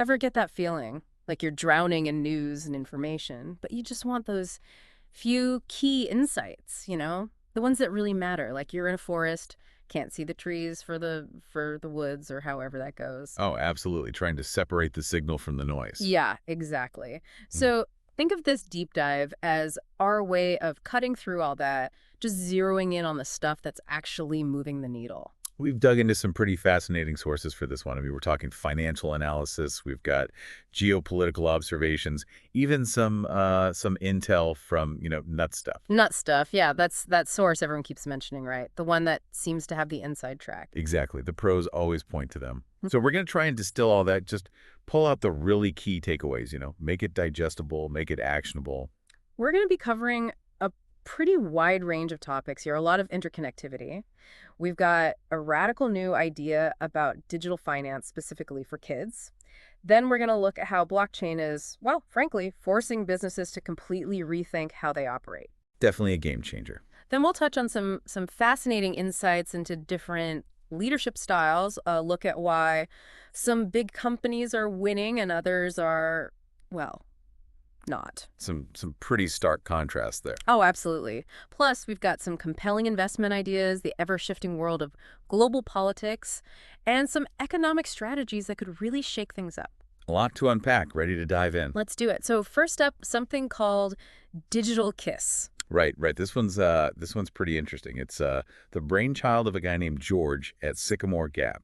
ever get that feeling like you're drowning in news and information, but you just want those few key insights, the ones that really matter, like you're in a forest, can't see the trees for the woods or however that goes. Oh, absolutely. Trying to separate the signal from the noise. Yeah, exactly. Mm. So think of this deep dive as our way of cutting through all that, just zeroing in on the stuff that's actually moving the needle. We've dug into some pretty fascinating sources for this one. I mean, we're talking financial analysis. We've got geopolitical observations, even some intel from, nut stuff. Nut stuff, yeah, that's that source everyone keeps mentioning, right? The one that seems to have the inside track. Exactly. The pros always point to them. So we're going to try and distill all that, just pull out the really key takeaways, make it digestible, make it actionable. We're going to be covering a pretty wide range of topics here, a lot of interconnectivity. We've got a radical new idea about digital finance specifically for kids. Then we're going to look at how blockchain is, well, frankly, forcing businesses to completely rethink how they operate. Definitely a game changer. Then we'll touch on some fascinating insights into different leadership styles, look at why some big companies are winning and others are, well, not. Some pretty stark contrast there. Oh, absolutely. Plus, we've got some compelling investment ideas, the ever-shifting world of global politics, and some economic strategies that could really shake things up. A lot to unpack. Ready to dive in. Let's do it. So first up, something called Digital Kiss. Right. This one's pretty interesting. It's the brainchild of a guy named George at Sycamore Gap.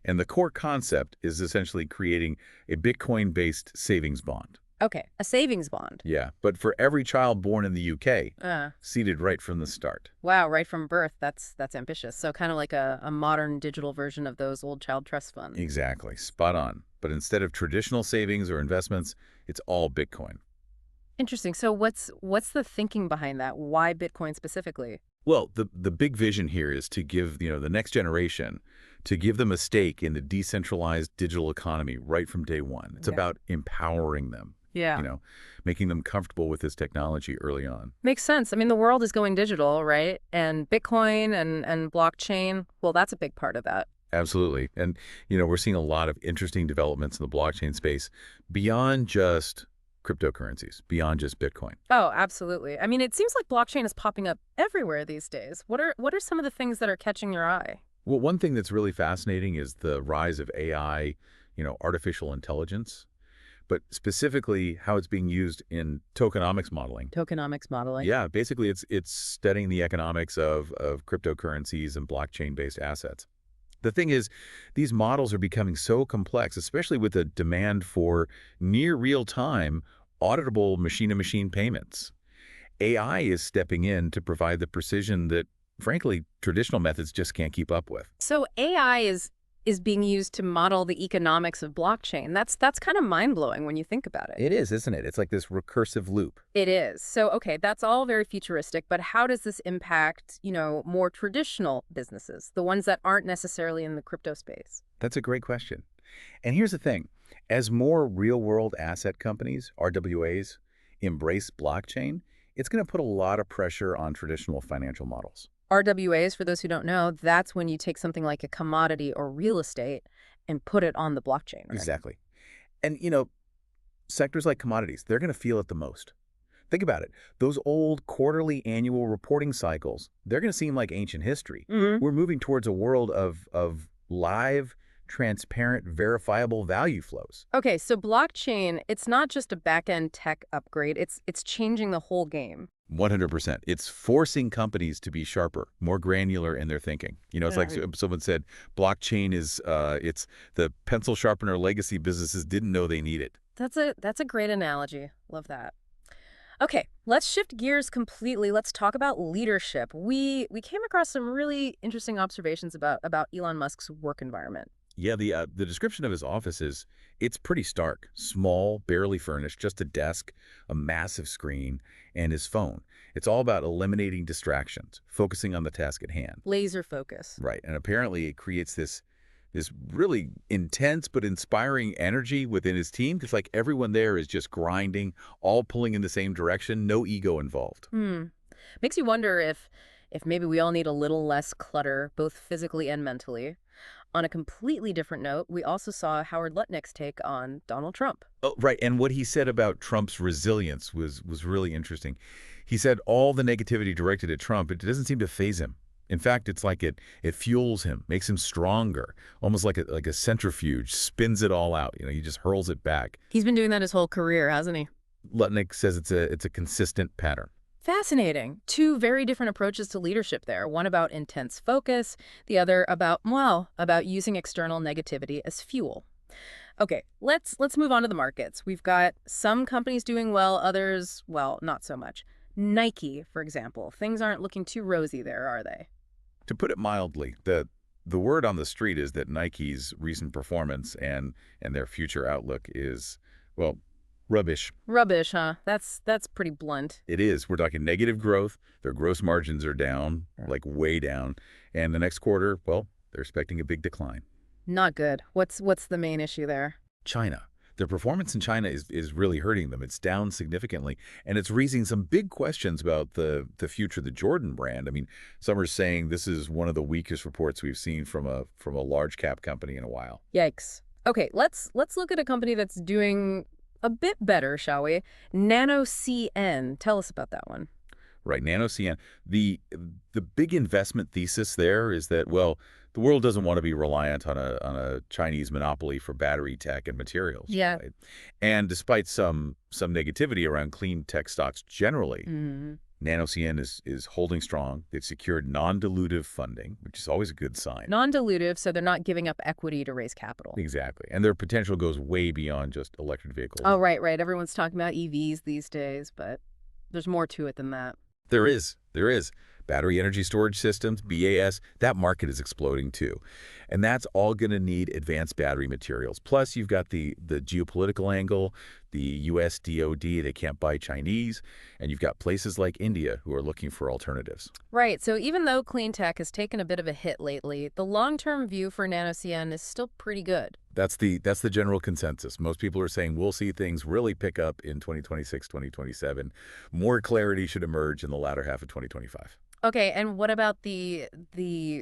And the core concept is essentially creating a Bitcoin-based savings bond. Okay, a savings bond. Yeah, but for every child born in the UK, Uh, seeded right from the start. wow, right from birth. That's ambitious. So kind of like a modern digital version of those old child trust funds. Exactly. Spot on. But instead of traditional savings or investments, it's all Bitcoin. Interesting. So what's the thinking behind that? Why Bitcoin specifically? Well, the big vision here is to give, the next generation, to give them a stake in the decentralized digital economy right from day one. It's Yeah. about empowering them, Yeah. making them comfortable with this technology early on. Makes sense. I mean, the world is going digital, right? And Bitcoin and blockchain, well, that's a big part of that. Absolutely. And, we're seeing a lot of interesting developments in the blockchain space beyond just cryptocurrencies, beyond just Bitcoin. Oh, absolutely. I mean, it seems like blockchain is popping up everywhere these days. What are some of the things that are catching your eye? Well, one thing that's really fascinating is the rise of AI, artificial intelligence, but specifically how it's being used in tokenomics modeling. Tokenomics modeling. Yeah, basically it's studying the economics of cryptocurrencies and blockchain-based assets. The thing is, these models are becoming so complex, especially with the demand for near real-time auditable machine-to-machine payments. AI is stepping in to provide the precision that, frankly, traditional methods just can't keep up with. So AI is being used to model the economics of blockchain. That's kind of mind-blowing when you think about it. It is, isn't it? It's like this recursive loop. It is. So, okay, that's all very futuristic, but how does this impact, more traditional businesses, the ones that aren't necessarily in the crypto space? That's a great question. And here's the thing. As more real-world asset companies, RWAs, embrace blockchain, it's going to put a lot of pressure on traditional financial models. RWAs, for those who don't know, that's when you take something like a commodity or real estate and put it on the blockchain, right? Exactly. And, sectors like commodities, they're going to feel it the most. Think about it. Those old quarterly annual reporting cycles, they're going to seem like ancient history. Hmm. We're moving towards a world of live, transparent, verifiable value flows. Okay, so blockchain, it's not just a back-end tech upgrade, it's changing the whole game. 100%. It's forcing companies to be sharper, more granular in their thinking. It's like someone said, blockchain is, it's the pencil sharpener legacy businesses didn't know they needed. That's a great analogy. Love that. Okay, let's shift gears completely. Let's talk about leadership. We came across some really interesting observations about Elon Musk's work environment. Yeah, the description of his office it's pretty stark. Small, barely furnished, just a desk, a massive screen, and his phone. It's all about eliminating distractions, focusing on the task at hand. Laser focus. Right, and apparently it creates this really intense but inspiring energy within his team. It's like everyone there is just grinding, all pulling in the same direction, no ego involved. Makes you wonder if maybe we all need a little less clutter, both physically and mentally. On a completely different note, we also saw Howard Lutnick's take on Donald Trump. Oh, right. And what he said about Trump's resilience was really interesting. He said all the negativity directed at Trump, it doesn't seem to faze him. In fact, it's like it fuels him, makes him stronger, almost like a centrifuge, spins it all out. He just hurls it back. He's been doing that his whole career, hasn't he? Lutnick says it's a consistent pattern. Fascinating. Two very different approaches to leadership there. One about intense focus, the other about, well, about using external negativity as fuel. Okay, let's move on to the markets. We've got some companies doing well, others, well, not so much. Nike, for example. Things aren't looking too rosy there, are they? To put it mildly, the word on the street is that Nike's recent performance and their future outlook is, well, rubbish. Rubbish, huh? That's pretty blunt. It is. We're talking negative growth. Their gross margins are down, like way down. And the next quarter, well, they're expecting a big decline. Not good. What's the main issue there? China. Their performance in China is really hurting them. It's down significantly, and it's raising some big questions about the future of the Jordan brand. I mean, some are saying this is one of the weakest reports we've seen from a large cap company in a while. Yikes. Okay, let's look at a company that's doing a bit better, shall we? NanoCN. Tell us about that one. Right, NanoCN. The big investment thesis there is that, well, the world doesn't want to be reliant on a Chinese monopoly for battery tech and materials. Yeah. Right? And despite some negativity around clean tech stocks generally, NanoCN is holding strong. They've secured non-dilutive funding, which is always a good sign. Non-dilutive, so they're not giving up equity to raise capital. Exactly. And their potential goes way beyond just electric vehicles. Oh, right. Everyone's talking about EVs these days, but there's more to it than that. There is. Battery energy storage systems, BAS, that market is exploding too. And that's all going to need advanced battery materials. Plus, you've got the geopolitical angle, the US DoD, they can't buy Chinese, and you've got places like India who are looking for alternatives. Right. So even though clean tech has taken a bit of a hit lately, the long-term view for NanoCN is still pretty good. That's the general consensus. Most people are saying we'll see things really pick up in 2026, 2027. More clarity should emerge in the latter half of 2025. Okay, and what about the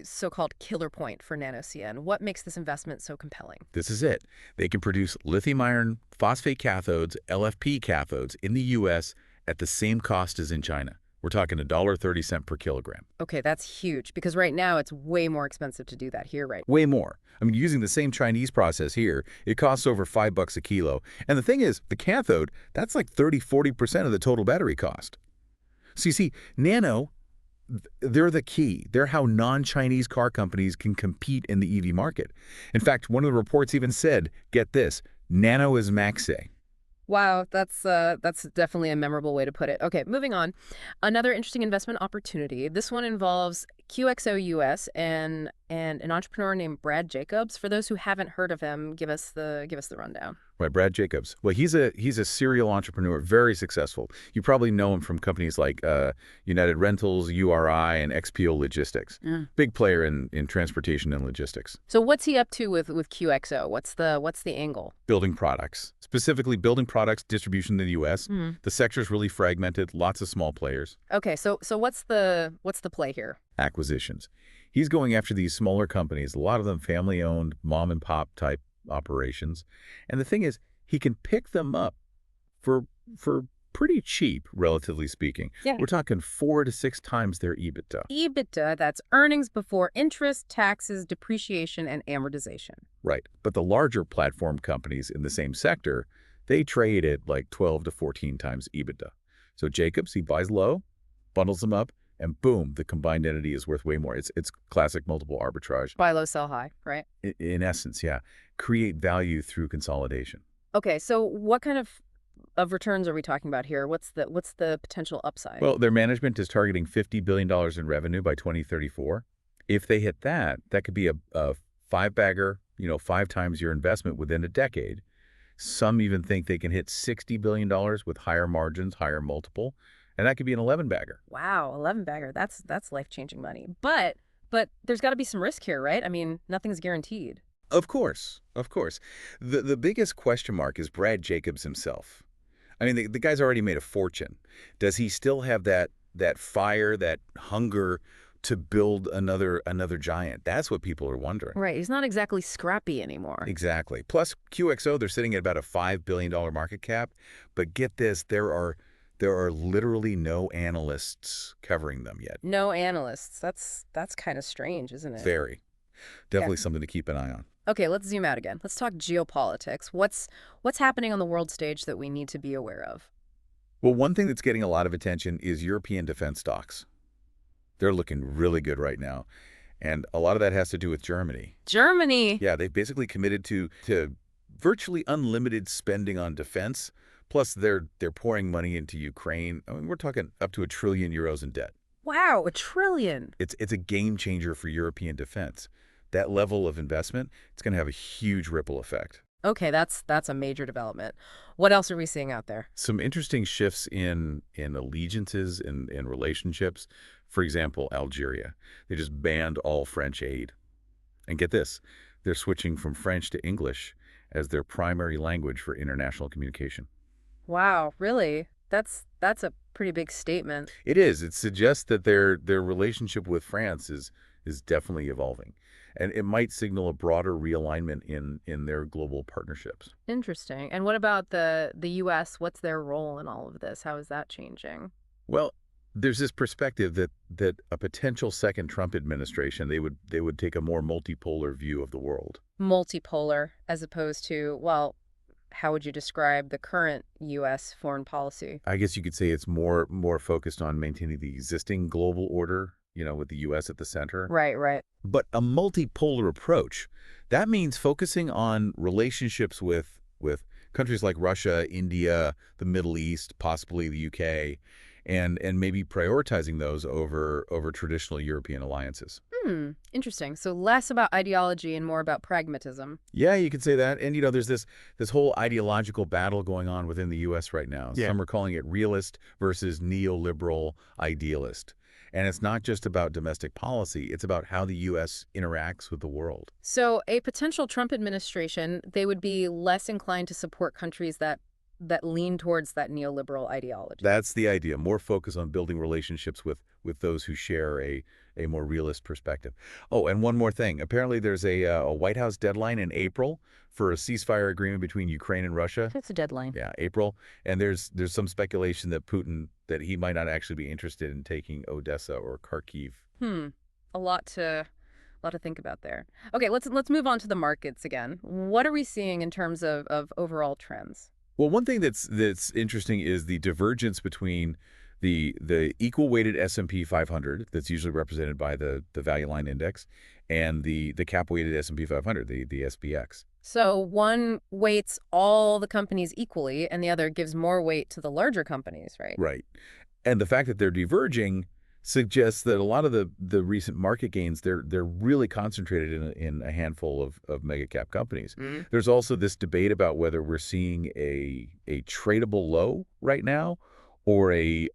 so-called killer point for NanoCN? What makes this investment so compelling? This is it. They can produce lithium iron phosphate cathodes, LFP cathodes, in the U.S. at the same cost as in China. We're talking $1.30 per kilogram. Okay, that's huge, because right now it's way more expensive to do that here, right? Way more. I mean, using the same Chinese process here, it costs over $5 a kilo. And the thing is, the cathode, that's like 30–40% of the total battery cost. So you see, Nano, they're the key. They're how non-Chinese car companies can compete in the EV market. In fact, one of the reports even said, get this, Nano is Maxay. Wow, that's definitely a memorable way to put it. Okay, moving on. Another interesting investment opportunity. This one involves QXO US and an entrepreneur named Brad Jacobs. For those who haven't heard of him, give us the rundown. Right, Brad Jacobs. Well, he's a serial entrepreneur, very successful. You probably know him from companies like United Rentals, URI, and XPO Logistics. Big player in transportation and logistics. So what's he up to with QXO? What's the angle? Building products, specifically building products distribution in the U.S. The sector's really fragmented, lots of small players. Okay, so what's the play here? Acquisitions. He's going after these smaller companies, a lot of them family-owned, mom-and-pop type operations. And the thing is, he can pick them up for pretty cheap, relatively speaking. Yeah. We're talking 4 to 6 times their EBITDA. EBITDA, that's earnings before interest, taxes, depreciation, and amortization. Right. But the larger platform companies in the same sector, they trade at like 12 to 14 times EBITDA. So Jacobs, he buys low, bundles them up, and boom, the combined entity is worth way more. It's classic multiple arbitrage. Buy low, sell high, right? In essence, yeah. Create value through consolidation. Okay, so what kind of returns are we talking about here? What's the potential upside? Well, their management is targeting $50 billion in revenue by 2034. If they hit that, that could be a five-bagger, 5 times your investment within a decade. Some even think they can hit $60 billion with higher margins, higher multiple. And that could be an 11-bagger. Wow, 11-bagger. That's life-changing money. But there's got to be some risk here, right? I mean, nothing's guaranteed. Of course. The biggest question mark is Brad Jacobs himself. I mean, the guy's already made a fortune. Does he still have that fire, that hunger to build another giant? That's what people are wondering. Right. He's not exactly scrappy anymore. Exactly. Plus, QXO, they're sitting at about a $5 billion market cap. But get this, there are literally no analysts covering them yet. No analysts. That's kind of strange, isn't it? Very. Yeah. Definitely something to keep an eye on. Okay, let's zoom out again. Let's talk geopolitics. What's happening on the world stage that we need to be aware of? Well, one thing that's getting a lot of attention is European defense stocks. They're looking really good right now. And a lot of that has to do with Germany. Germany. Yeah, they've basically committed to virtually unlimited spending on defense. Plus, they're pouring money into Ukraine. I mean, we're talking up to €1 trillion in debt. Wow, 1 trillion. It's a game changer for European defense. That level of investment, it's going to have a huge ripple effect. Okay, that's a major development. What else are we seeing out there? Some interesting shifts in allegiances and relationships. For example, Algeria. They just banned all French aid. And get this, they're switching from French to English as their primary language for international communication. Wow, really? That's a pretty big statement. It is. It suggests that their relationship with France is definitely evolving. And it might signal a broader realignment in their global partnerships. Interesting. And what about the US? What's their role in all of this? How is that changing? Well, there's this perspective that a potential second Trump administration, they would take a more multipolar view of the world. Multipolar as opposed to, well, how would you describe the current US foreign policy? I guess you could say it's more focused on maintaining the existing global order, with the U.S. at the center. Right, right. But a multipolar approach, that means focusing on relationships with countries like Russia, India, the Middle East, possibly the UK, and maybe prioritizing those over traditional European alliances. Interesting. So less about ideology and more about pragmatism. Yeah, you could say that. And there's this whole ideological battle going on within the U.S. right now. Yeah. Some are calling it realist versus neoliberal idealist. And it's not just about domestic policy, it's about how the U.S. interacts with the world. So a potential Trump administration, they would be less inclined to support countries that lean towards that neoliberal ideology. That's the idea, more focus on building relationships with those who share a more realist perspective. Oh, and one more thing. Apparently there's a White House deadline in April for a ceasefire agreement between Ukraine and Russia. That's a deadline. Yeah, April. And there's some speculation that Putin, that he might not actually be interested in taking Odessa or Kharkiv. A lot to think about there. Okay, let's move on to the markets again. What are we seeing in terms of overall trends? Well, one thing that's interesting is the divergence between the equal weighted S&P 500 that's usually represented by the value line index and the cap weighted S&P 500, the SPX. So one weights all the companies equally and the other gives more weight to the larger companies, right? Right. And the fact that they're diverging suggests that a lot of the recent market gains, they're really concentrated in a handful of mega cap companies. There's also this debate about whether we're seeing a tradable low right now or a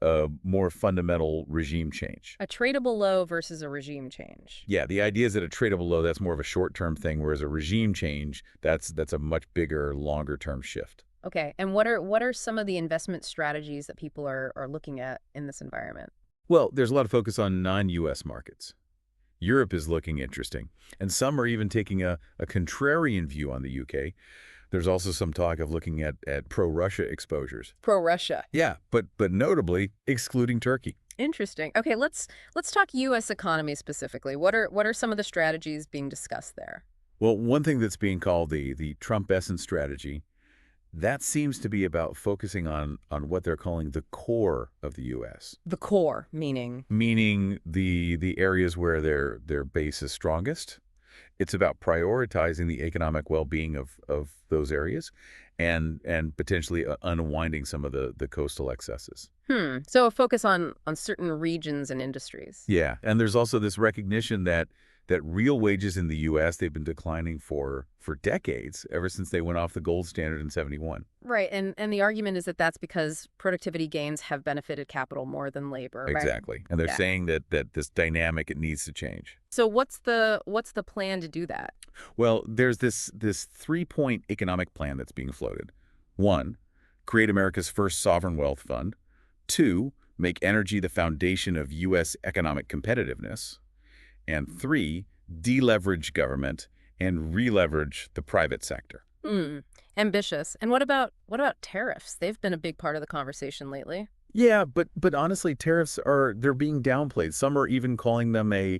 more fundamental regime change. A tradable low versus a regime change. Yeah, the idea is that a tradable low, that's more of a short-term thing, whereas a regime change, that's a much bigger, longer-term shift. Okay, and what are some of the investment strategies that people are looking at in this environment? Well, there's a lot of focus on non-U.S. markets. Europe is looking interesting, and some are even taking a contrarian view on the U.K. There's also some talk of looking at pro-Russia exposures. Pro-Russia. Yeah, but notably excluding Turkey. Interesting. Okay, let's talk U.S. economy specifically. What are some of the strategies being discussed there? Well, one thing that's being called the Trump essence strategy, that seems to be about focusing on what they're calling the core of the U.S. The core, meaning? Meaning the areas where their base is strongest. It's about prioritizing the economic well-being of those areas and potentially unwinding some of the coastal excesses. So a focus on certain regions and industries. Yeah, and there's also this recognition that real wages in the U.S., they've been declining for decades, ever since they went off the gold standard in '71. Right, and the argument is that that's because productivity gains have benefited capital more than labor, right? Exactly, and they're saying that this dynamic, it needs to change. So what's the plan to do that? Well, there's this 3-point economic plan that's being floated. 1, create America's first sovereign wealth fund. 2, make energy the foundation of U.S. economic competitiveness. And 3, deleverage government and re-leverage the private sector. Hmm. Ambitious. And what about tariffs? They've been a big part of the conversation lately. Yeah, but honestly, they're being downplayed. Some are even calling them a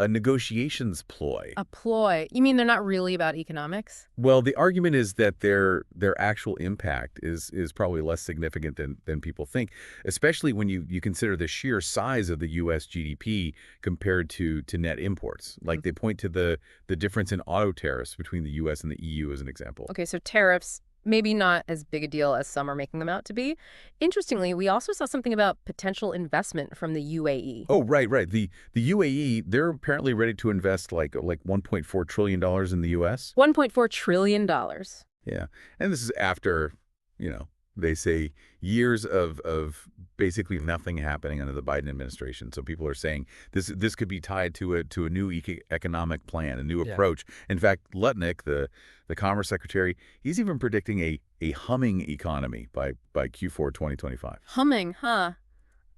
negotiations ploy. A ploy. You mean they're not really about economics? Well, the argument is that their actual impact is probably less significant than people think, especially when you consider the sheer size of the U.S. GDP compared to net imports. Like they point to the difference in auto tariffs between the U.S. and the EU as an example. Okay, so tariffs, maybe not as big a deal as some are making them out to be. Interestingly, we also saw something about potential investment from the UAE. Oh, right. The UAE, they're apparently ready to invest like $1.4 trillion in the U.S. $1.4 trillion. Yeah. And this is after, they say years of basically nothing happening under the Biden administration. So people are saying this could be tied to a new economic plan, a new approach. In fact, Lutnick, the Commerce Secretary, he's even predicting a humming economy by Q4 2025. Humming, huh?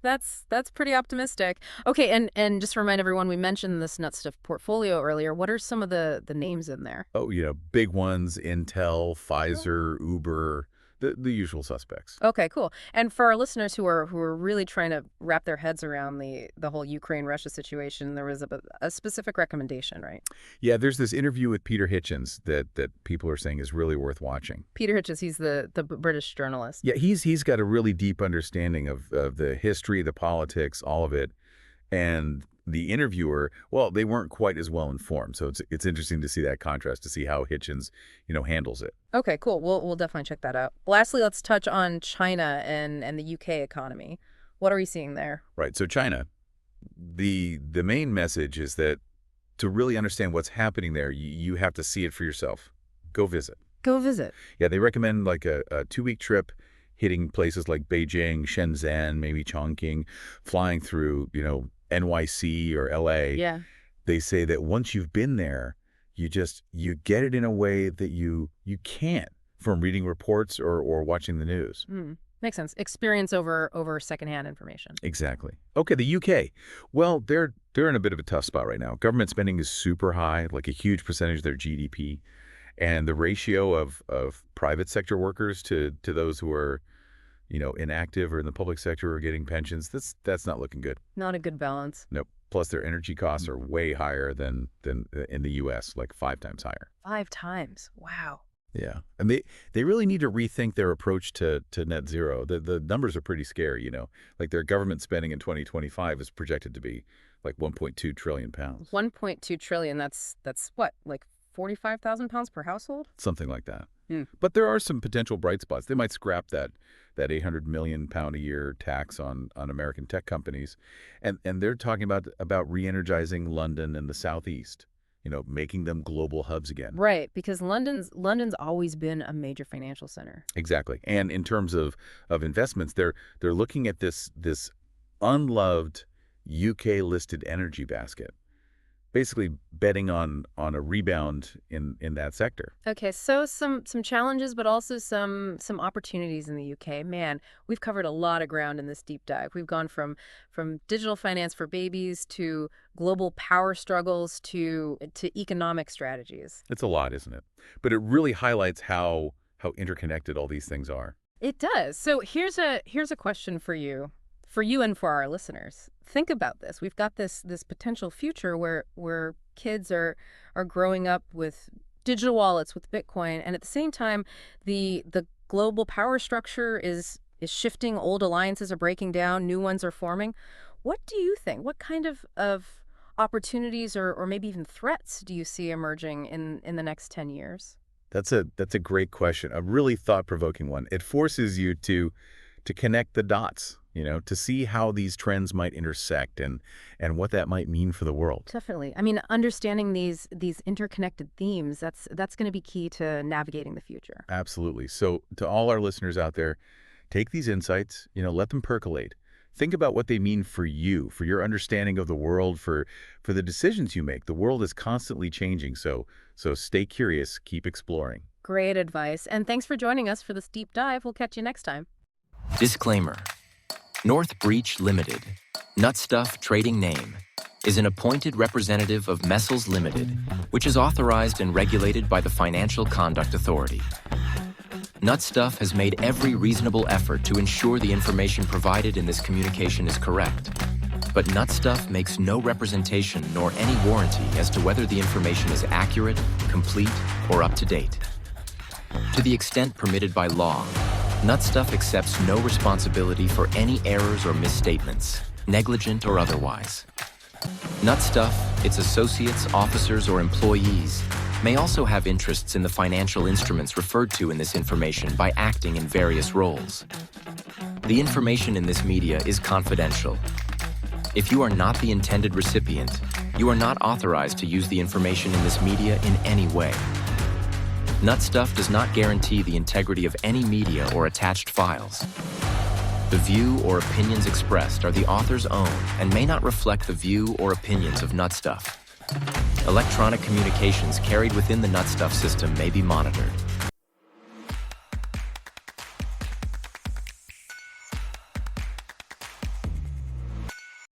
That's pretty optimistic. Okay, and just to remind everyone, we mentioned this nut stuff portfolio earlier. What are some of the names in there? Oh, big ones, Intel, Pfizer, Uber, the usual suspects. Okay, cool. And for our listeners who are really trying to wrap their heads around the whole Ukraine-Russia situation, there was a specific recommendation, right? Yeah, there's this interview with Peter Hitchens that people are saying is really worth watching. Peter Hitchens, he's the British journalist. Yeah, he's got a really deep understanding of the history, the politics, all of it. And the interviewer, well, they weren't quite as well informed. So it's interesting to see that contrast, to see how Hitchens, handles it. Okay, cool. We'll definitely check that out. Lastly, let's touch on China and the UK economy. What are we seeing there? Right. So China, the main message is that to really understand what's happening there, you have to see it for yourself. Go visit. Go visit. Yeah, they recommend like a 2-week trip, hitting places like Beijing, Shenzhen, maybe Chongqing, flying through, NYC or LA. Yeah. They say that once you've been there, you get it in a way that you can't from reading reports or watching the news. Makes sense. Experience over secondhand information. Exactly. Okay, the UK. Well, they're in a bit of a tough spot right now. Government spending is super high, like a huge percentage of their GDP. And the ratio of private sector workers to those who are, inactive or in the public sector or getting pensions, that's not looking good. Not a good balance. Nope. Plus, their energy costs are way higher than in the U.S., like 5 times higher. 5 times. Wow. Yeah. And they really need to rethink their approach to net zero. The numbers are pretty scary, Like their government spending in 2025 is projected to be like 1.2 trillion pounds. 1.2 trillion. That's what, like 45,000 pounds per household? Something like that. But there are some potential bright spots. They might scrap that 800 million pound a year tax on American tech companies. And they're talking about re-energizing London and the Southeast, making them global hubs again. Right, because London's always been a major financial center. Exactly. And in terms of investments, they're looking at this unloved UK-listed energy basket, basically betting on a rebound in that sector. Okay, so some challenges, but also some opportunities in the UK. Man, we've covered a lot of ground in this deep dive. We've gone from digital finance for babies to global power struggles to economic strategies. It's a lot, isn't it? But it really highlights how interconnected all these things are. It does. So here's a question for you and for our listeners. Think about this. We've got this potential future where kids are growing up with digital wallets, with Bitcoin, and at the same time, the global power structure is shifting. Old alliances are breaking down, new ones are forming. What do you think? What kind of opportunities or maybe even threats do you see emerging in the next 10 years? That's a great question, a really thought-provoking one. It forces you to connect the dots, to see how these trends might intersect and what that might mean for the world. Definitely. I mean, understanding these interconnected themes, that's going to be key to navigating the future. Absolutely. So to all our listeners out there, take these insights, let them percolate. Think about what they mean for you, for your understanding of the world, for the decisions you make. The world is constantly changing, so stay curious, keep exploring. Great advice. And thanks for joining us for this deep dive. We'll catch you next time. Disclaimer. North Breach Limited, Nutstuff trading name, is an appointed representative of Messels Limited, which is authorized and regulated by the Financial Conduct Authority. Nutstuff has made every reasonable effort to ensure the information provided in this communication is correct. But Nutstuff makes no representation nor any warranty as to whether the information is accurate, complete, or up to date. To the extent permitted by law, Nutstuff accepts no responsibility for any errors or misstatements, negligent or otherwise. Nutstuff, its associates, officers, or employees may also have interests in the financial instruments referred to in this information by acting in various roles. The information in this media is confidential. If you are not the intended recipient, you are not authorized to use the information in this media in any way. Nutstuff does not guarantee the integrity of any media or attached files. The view or opinions expressed are the author's own and may not reflect the view or opinions of Nutstuff. Electronic communications carried within the Nutstuff system may be monitored.